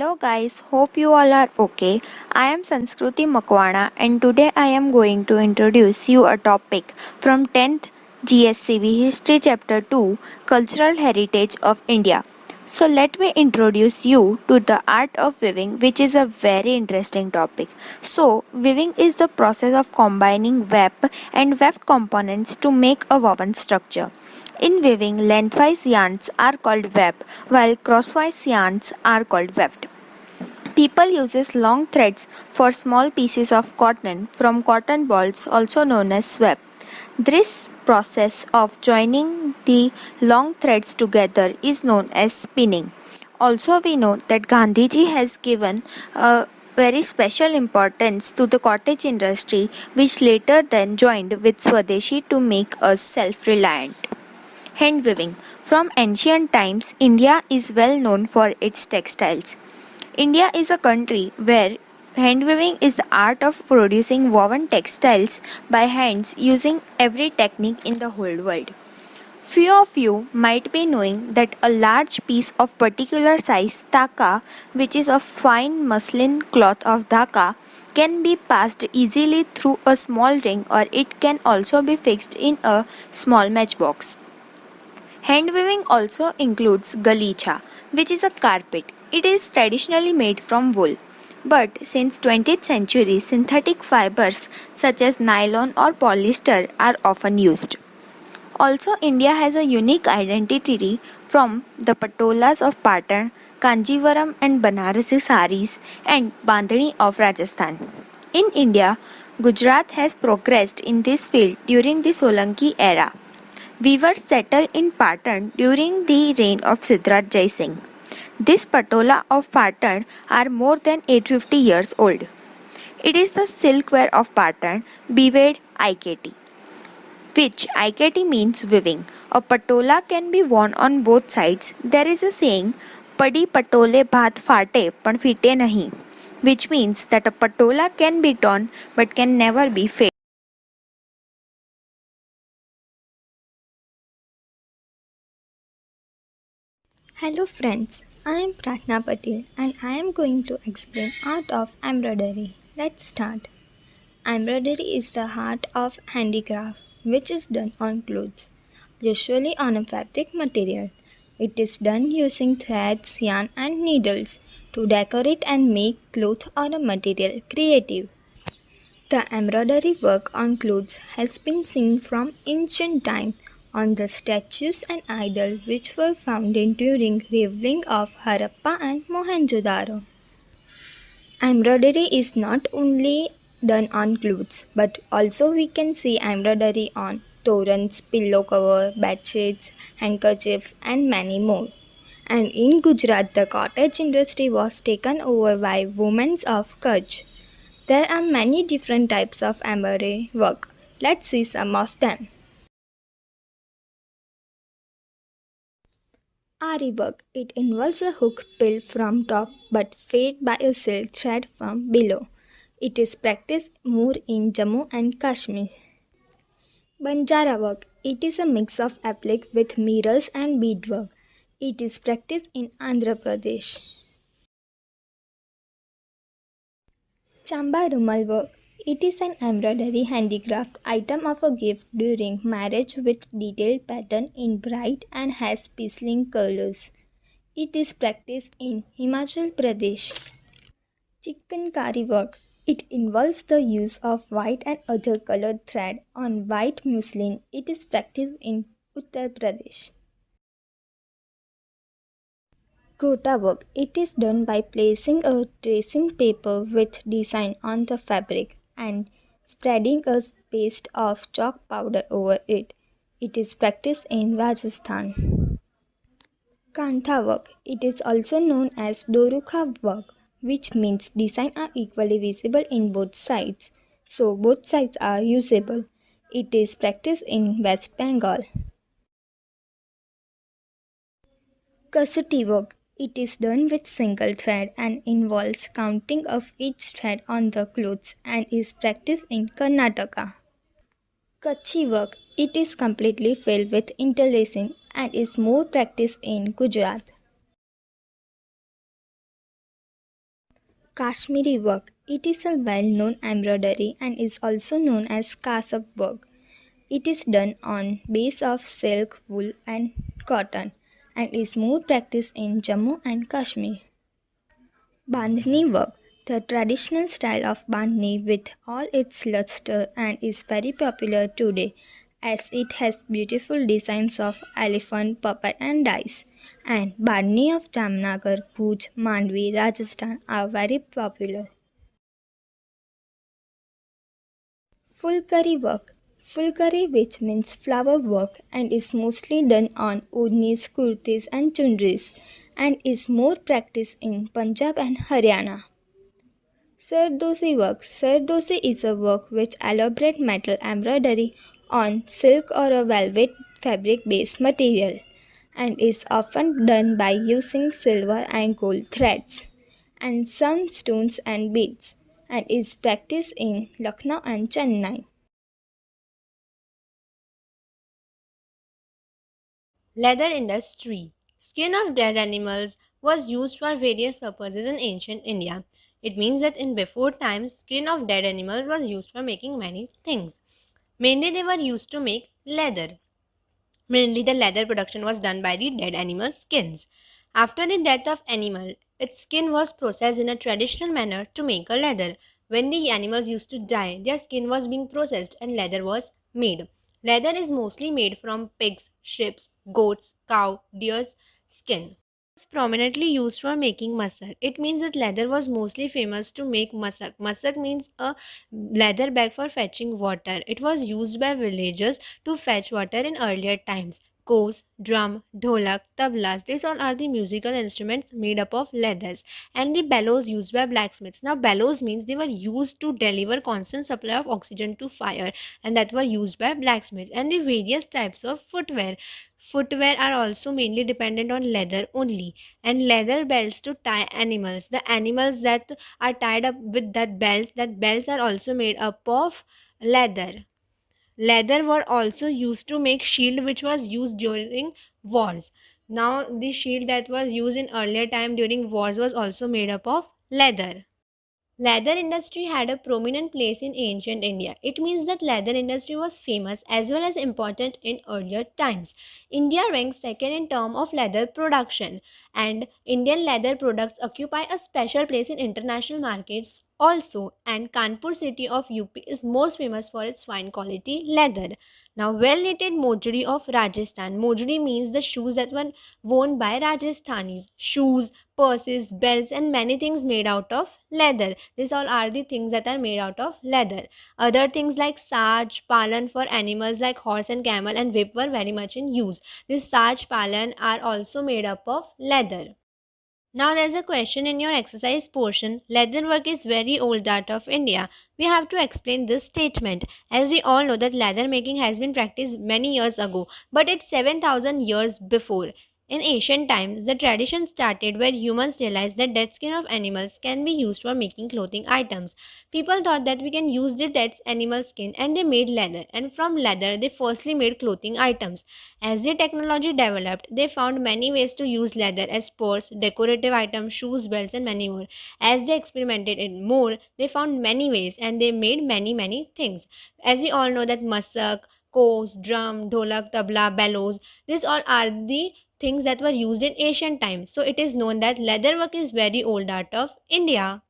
Hello guys, hope you all are okay. I am Sanskruti Makwana and today I am going to introduce you a topic from 10th GSCV History Chapter 2 Cultural Heritage of India. So let me introduce you to the art of weaving, which is a very interesting topic. So weaving is the process of combining web and weft components to make a woven structure. In weaving, lengthwise yarns are called web, while crosswise yarns are called weft. People uses long threads for small pieces of cotton from cotton balls, also known as swab. This process of joining the long threads together is known as spinning. Also, we know that Gandhiji has given a very special importance to the cottage industry, which later then joined with Swadeshi to make us self-reliant. Hand weaving. From ancient times, India is well known for its textiles. India is a country where hand weaving is the art of producing woven textiles by hands using every technique in the whole world. Few of you might be knowing that a large piece of particular size taka, which is a fine muslin cloth of Dhaka, can be passed easily through a small ring or it can also be fixed in a small matchbox. Hand weaving also includes galicha, which is a carpet. It is traditionally made from wool. But since 20th century, synthetic fibers such as nylon or polyester are often used. Also, India has a unique identity from the patolas of Patan, Kanjivaram and Banarasi saris and Bandhani of Rajasthan. In India, Gujarat has progressed in this field during the Solanki era. Weavers settled in Patan during the reign of Siddharth Jai Singh. This patola of Patan are more than 850 years old. It is the silkware of Patan, beweaved IKT, which IKT means weaving. A patola can be worn on both sides. There is a saying, Padi patole bhat fate pan fite nahi, which means that a patola can be torn but can never be faded. Hello friends, I am Pratna Patil and I am going to explain art of embroidery. Let's start. Embroidery is the art of handicraft which is done on clothes, usually on a fabric material. It is done using threads, yarn and needles to decorate and make cloth or a material creative. The embroidery work on clothes has been seen from ancient times on the statues and idols which were found during revealing of Harappa and Mohenjo-daro. Embroidery is not only done on clothes but also we can see embroidery on torans, pillow cover, bedsheets, handkerchiefs and many more. And in Gujarat, the cottage industry was taken over by women of Kutch. There are many different types of embroidery work. Let's see some of them. Ari work. It involves a hook pulled from top but fed by a silk thread from below. It is practiced more in Jammu and Kashmir. Banjara work. It is a mix of applique with mirrors and beadwork. It is practiced in Andhra Pradesh. Chamba Rumal work. It is an embroidery handicraft item of a gift during marriage with detailed pattern in bright and has dazzling colors. It is practiced in Himachal Pradesh. Chikankari work. It involves the use of white and other colored thread on white muslin. It is practiced in Uttar Pradesh. Gota work. It is done by placing a tracing paper with design on the fabric and spreading a paste of chalk powder over it. It is practiced in Rajasthan. Kantha work. It is also known as Dorukha work, which means design are equally visible in both sides. So both sides are usable. It is practiced in West Bengal. Kasuti work. It is done with single thread and involves counting of each thread on the clothes and is practiced in Karnataka. Kutchi work. It is completely filled with interlacing and is more practiced in Gujarat. Kashmiri work. It is a well-known embroidery and is also known as kasab work. It is done on base of silk, wool and cotton and is more practiced in Jammu and Kashmir. Bandhani work. The traditional style of bandhani with all its luster and is very popular today as it has beautiful designs of elephant, puppet and dice. And bandhani of Jamnagar, Bhuj, Mandvi, Rajasthan are very popular. Fulkari work. Fulkari, which means flower work and is mostly done on odnis, kurtis and chundris and is more practiced in Punjab and Haryana. Sardosi work. Sardosi is a work which elaborate metal embroidery on silk or a velvet fabric based material and is often done by using silver and gold threads and some stones and beads and is practiced in Lucknow and Chennai. Leather industry. Skin of dead animals was used for various purposes in ancient India. It means that in before times, skin of dead animals was used for making many things. Mainly they were used to make leather. Mainly the leather production was done by the dead animal skins. After the death of animal, its skin was processed in a traditional manner to make a leather. When the animals used to die, their skin was being processed and leather was made. Leather is mostly made from pigs, sheep, goats, cow, deer's skin. Was prominently used for making masak. It means that leather was mostly famous to make masak. Masak means a leather bag for fetching water. It was used by villagers to fetch water in earlier times. Kos, drum, dholak, tablas, these all are the musical instruments made up of leathers. And the bellows used by blacksmiths. Now bellows means they were used to deliver constant supply of oxygen to fire and that were used by blacksmiths. And the various types of footwear. Footwear are also mainly dependent on leather only and leather belts to tie animals. The animals that are tied up with that belts are also made up of leather. Leather were also used to make shield which was used during wars. Now the shield that was used in earlier time during wars was also made up of leather. Leather industry had a prominent place in ancient India. It means that leather industry was famous as well as important in earlier times. India ranks second in term of leather production and Indian leather products occupy a special place in international markets also and Kanpur city of UP is most famous for its fine quality leather. Now well knitted mojri of Rajasthan. Mojri means the shoes that were worn by Rajasthanis. Shoes, purses, belts, and many things made out of leather. These all are the things that are made out of leather. Other things like saj, palan for animals like horse and camel, and whip were very much in use. This saj, palan are also made up of leather. Now there's a question in your exercise portion. Leather work is very old art of India. We have to explain this statement. As we all know that leather making has been practiced many years ago, but it's 7,000 years before. In ancient times, the tradition started where humans realized that dead skin of animals can be used for making clothing items. People thought that we can use the dead animal skin and they made leather. And from leather, they firstly made clothing items. As the technology developed, they found many ways to use leather as purse, decorative items, shoes, belts, and many more. As they experimented in more, they found many ways and they made many things. As we all know that masak, kos, drum, dholak, tabla, bellows, these all are the things that were used in ancient times. So it is known that leather work is very old art of India.